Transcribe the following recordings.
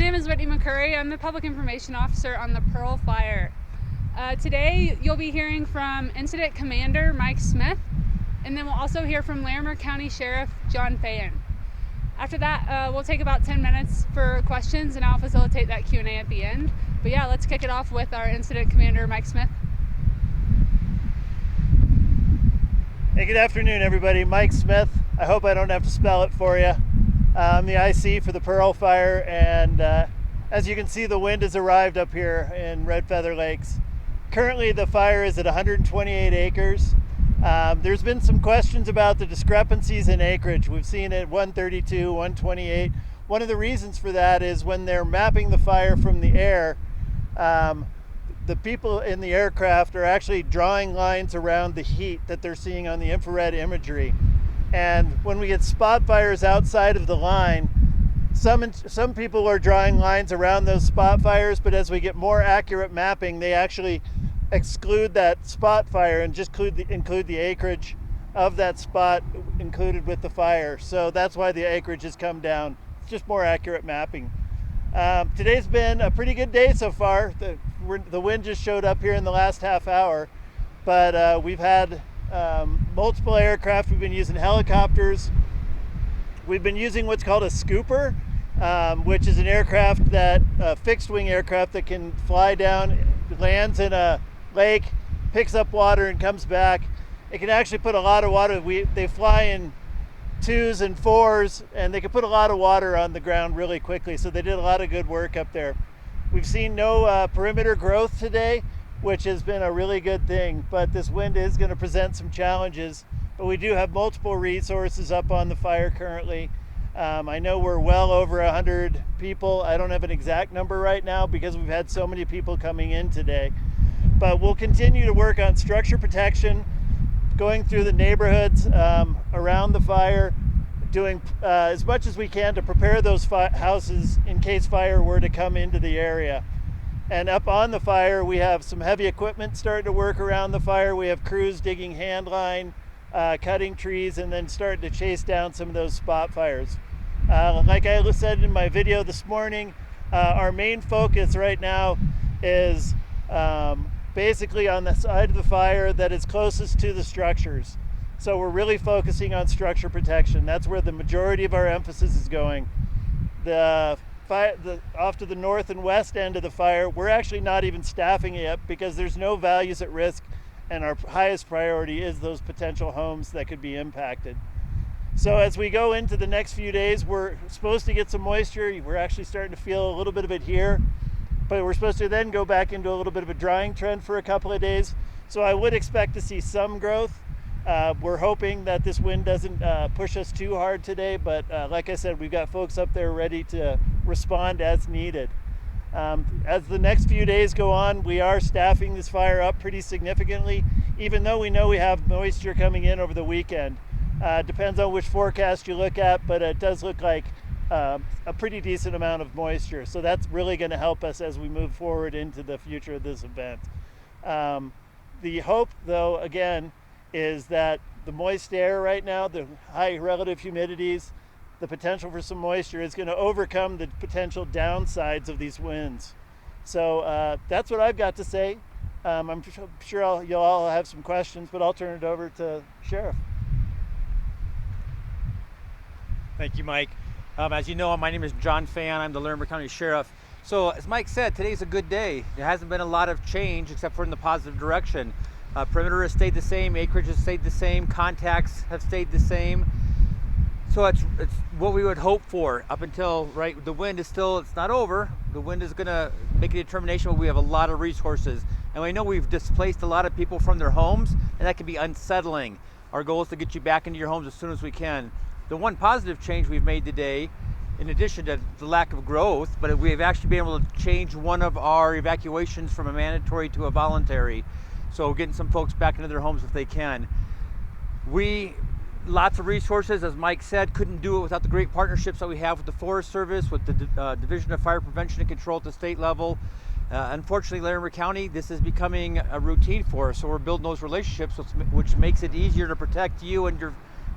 name is Whitney McCurry. I'm the Public Information Officer on the Pearl Fire. Today you'll be hearing from Incident Commander Mike Smith, and then we'll also hear from Larimer County Sheriff John Fayan. After that, we'll take about 10 minutes for questions, and I'll facilitate that Q&A at the end. But yeah, let's kick it off with our Incident Commander Mike Smith. Hey, good afternoon, everybody. Mike Smith. I hope I don't have to spell it for you. I'm the IC for the Pearl Fire, and as you can see, the wind has arrived up here in Red Feather Lakes. Currently, the fire is at 128 acres. There's been some questions about the discrepancies in acreage. We've seen it 132, 128. One of the reasons for that is when they're mapping the fire from the air, the people in the aircraft are actually drawing lines around the heat that they're seeing on the infrared imagery. And when we get spot fires outside of the line, some people are drawing lines around those spot fires, but as we get more accurate mapping, they actually exclude that spot fire and just include the acreage of that spot included with the fire. So that's why the acreage has come down. It's just more accurate mapping. Today's been a pretty good day so far. The wind just showed up here in the last half hour, but we've had multiple aircraft. We've been using helicopters. We've been using what's called a scooper, which is an aircraft fixed wing aircraft that can fly down, lands in a lake, picks up water and comes back. It can actually put a lot of water. They fly in 2s and 4s, and they can put a lot of water on the ground really quickly. So they did a lot of good work up there. We've seen no perimeter growth today, which has been a really good thing, but this wind is going to present some challenges. But we do have multiple resources up on the fire currently. I know we're well over 100 people. I don't have an exact number right now because we've had so many people coming in today. But we'll continue to work on structure protection, going through the neighborhoods around the fire, doing as much as we can to prepare those houses in case fire were to come into the area. And up on the fire, we have some heavy equipment starting to work around the fire. We have crews digging hand line, cutting trees, and then starting to chase down some of those spot fires. Like I said in my video this morning, our main focus right now is basically on the side of the fire that is closest to the structures. So we're really focusing on structure protection. That's where the majority of our emphasis is going. Off to the north and west end of the fire, we're actually not even staffing it yet because there's no values at risk, and our highest priority is those potential homes that could be impacted. So as we go into the next few days, we're supposed to get some moisture. We're actually starting to feel a little bit of it here, but we're supposed to then go back into a little bit of a drying trend for a couple of days. So I would expect to see some growth. We're hoping that this wind doesn't push us too hard today, but like I said, we've got folks up there ready to respond as needed. As the next few days go on, we are staffing this fire up pretty significantly, even though we know we have moisture coming in over the weekend. Depends on which forecast you look at, but it does look like a pretty decent amount of moisture. So that's really going to help us as we move forward into the future of this event. The hope, though, again, is that the moist air right now, the high relative humidities, the potential for some moisture is going to overcome the potential downsides of these winds. So that's what I've got to say. I'm sure you'll all have some questions, but I'll turn it over to Sheriff. Thank you, Mike. As you know, my name is John Fayan. I'm the Larimer County Sheriff. So as Mike said, today's a good day. There hasn't been a lot of change except for in the positive direction. Perimeter has stayed the same, acreage has stayed the same, contacts have stayed the same. So it's what we would hope for up until, right, the wind is still, it's not over. The wind is gonna make a determination, but we have a lot of resources. And we know we've displaced a lot of people from their homes, and that can be unsettling. Our goal is to get you back into your homes as soon as we can. The one positive change we've made today, in addition to the lack of growth, but we've actually been able to change one of our evacuations from a mandatory to a voluntary. So getting some folks back into their homes if they can. Lots of resources, as Mike said, couldn't do it without the great partnerships that we have with the Forest Service, with the Division of Fire Prevention and Control at the state level. Unfortunately, Larimer County, this is becoming a routine for us, so we're building those relationships, which makes it easier to protect you and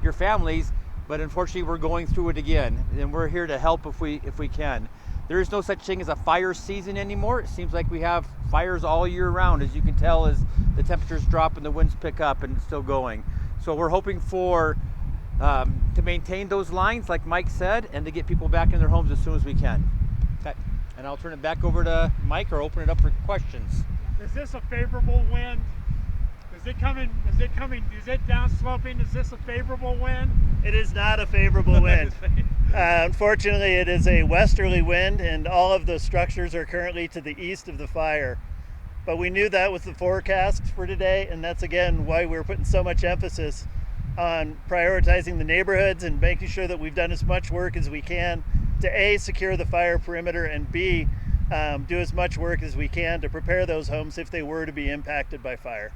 your families, but unfortunately we're going through it again, and we're here to help if we can. there is no such thing as a fire season anymore. It seems like we have fires all year round, as you can tell as the temperatures drop and the winds pick up, and it's still going. So we're hoping for to maintain those lines, like Mike said, and to get people back in their homes as soon as we can. Okay. And I'll turn it back over to Mike or open it up for questions. Is this a favorable wind? Is it coming, is it downsloping? Is this a favorable wind? It is not a favorable wind. Unfortunately, it is a westerly wind, and all of the structures are currently to the east of the fire. But we knew that with the forecast for today, and that's again why we're putting so much emphasis on prioritizing the neighborhoods and making sure that we've done as much work as we can to A, secure the fire perimeter, and B, do as much work as we can to prepare those homes if they were to be impacted by fire.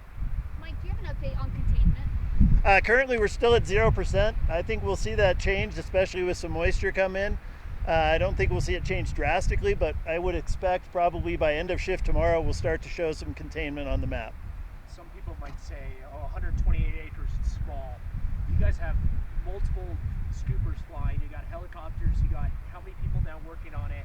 Mike, do you have an update on containment? Currently, we're still at 0%. I think we'll see that change, especially with some moisture come in. I don't think we'll see it change drastically, but I would expect probably by end of shift tomorrow, we'll start to show some containment on the map. Some people might say, oh, 128 acres is small. You guys have multiple scoopers flying. You got helicopters. You got how many people now working on it?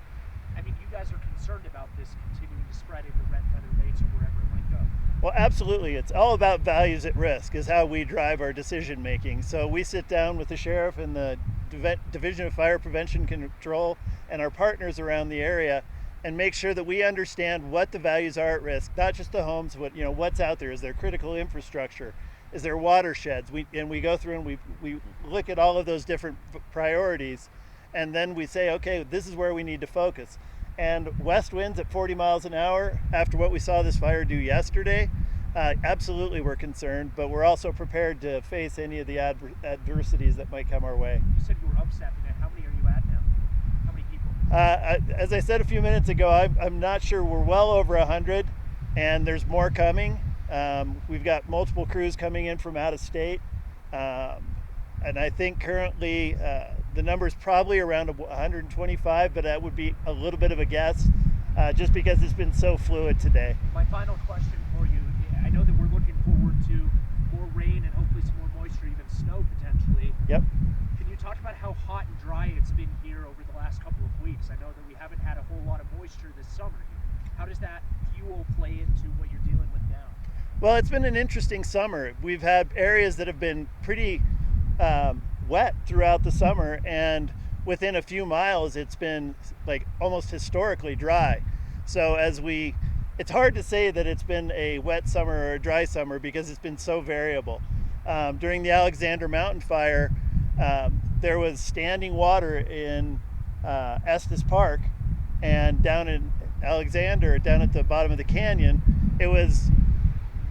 I mean, you guys are concerned about this continuing to spread into Red Feather Lakes or wherever it might go. Well, absolutely. It's all about values at risk is how we drive our decision making. So we sit down with the sheriff and the Division of Fire Prevention Control and our partners around the area and make sure that we understand what the values are at risk, not just the homes, but what's out there. Is there critical infrastructure? Is there watersheds? We go through and we look at all of those different priorities, and then we say, okay, this is where we need to focus. And west winds at 40 miles an hour after what we saw this fire do yesterday, absolutely we're concerned, but we're also prepared to face any of the adversities that might come our way. You said you were upstepping it. How many are you at now? How many people? As I said a few minutes ago, I'm not sure. We're well over 100, and there's more coming. We've got multiple crews coming in from out of state, and I think currently the number is probably around 125, but that would be a little bit of a guess, just because it's been so fluid today. My final question for you, I know that we're looking forward to more rain and hopefully some more moisture, even snow potentially. Yep. Can you talk about how hot and dry it's been here over the last couple of weeks? I know that we haven't had a whole lot of moisture this summer here. How does that fuel play into what you're dealing with now? Well, it's been an interesting summer. We've had areas that have been pretty wet throughout the summer, and within a few miles it's been like almost historically dry. So it's hard to say that it's been a wet summer or a dry summer because it's been so variable. During the Alexander Mountain Fire, there was standing water in Estes Park, and down in Alexander, down at the bottom of the canyon, it was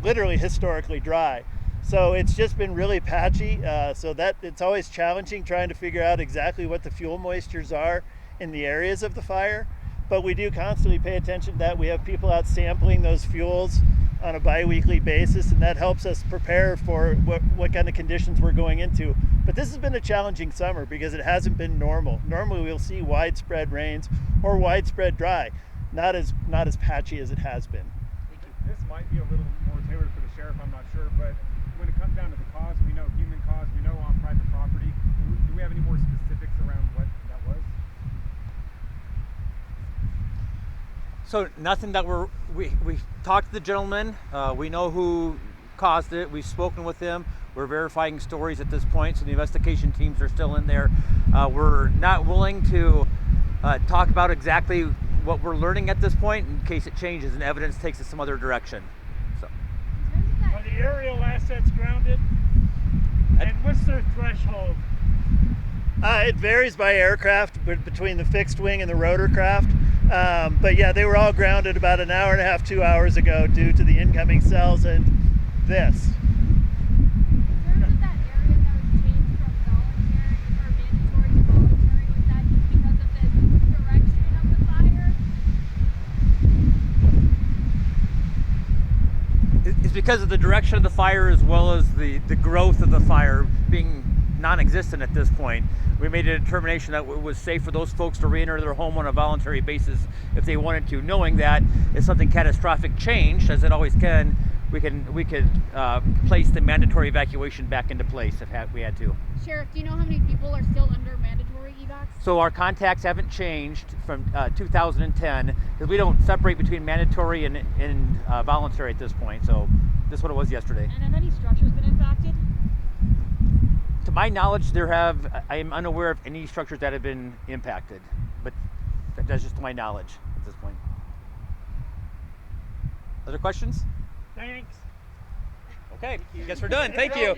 literally historically dry. So it's just been really patchy, so that it's always challenging trying to figure out exactly what the fuel moistures are in the areas of the fire. But we do constantly pay attention to that. We have people out sampling those fuels on a bi-weekly basis, and that helps us prepare for what kind of conditions we're going into. But this has been a challenging summer because it hasn't been normal. Normally we'll see widespread rains or widespread dry, not as patchy as it has been. This might be a little more tailored for the sheriff, I'm not sure, but when it comes down to the cause, we know human cause, we know on private property. Do we have any more specifics around what that was? So nothing that we talked to the gentleman. We know who caused it. We've spoken with him. We're verifying stories at this point, so the investigation teams are still in there. We're not willing to talk about exactly what we're learning at this point in case it changes and evidence takes us some other direction. So. Are the aerial assets grounded? And what's their threshold? It varies by aircraft, but between the fixed wing and the rotorcraft. But yeah, they were all grounded about an hour and a half, 2 hours ago due to the incoming cells and this. In terms of that area that was changed from voluntary or mandatory to voluntary, was that because of the direction of the fire? It's because of the direction of the fire as well as the growth of the fire being non-existent at this point. We made a determination that it was safe for those folks to re-enter their home on a voluntary basis if they wanted to, knowing that if something catastrophic changed, as it always can, we could place the mandatory evacuation back into place if we had to. Sheriff, do you know how many people are still under mandatory evacs? So our contacts haven't changed from 2010 because we don't separate between mandatory and voluntary at this point. So this is what it was yesterday. And have any structures been impacted? To my knowledge, I am unaware of any structures that have been impacted, but that's just to my knowledge at this point. Other questions? Thanks. Okay, I guess we're done. Thank you.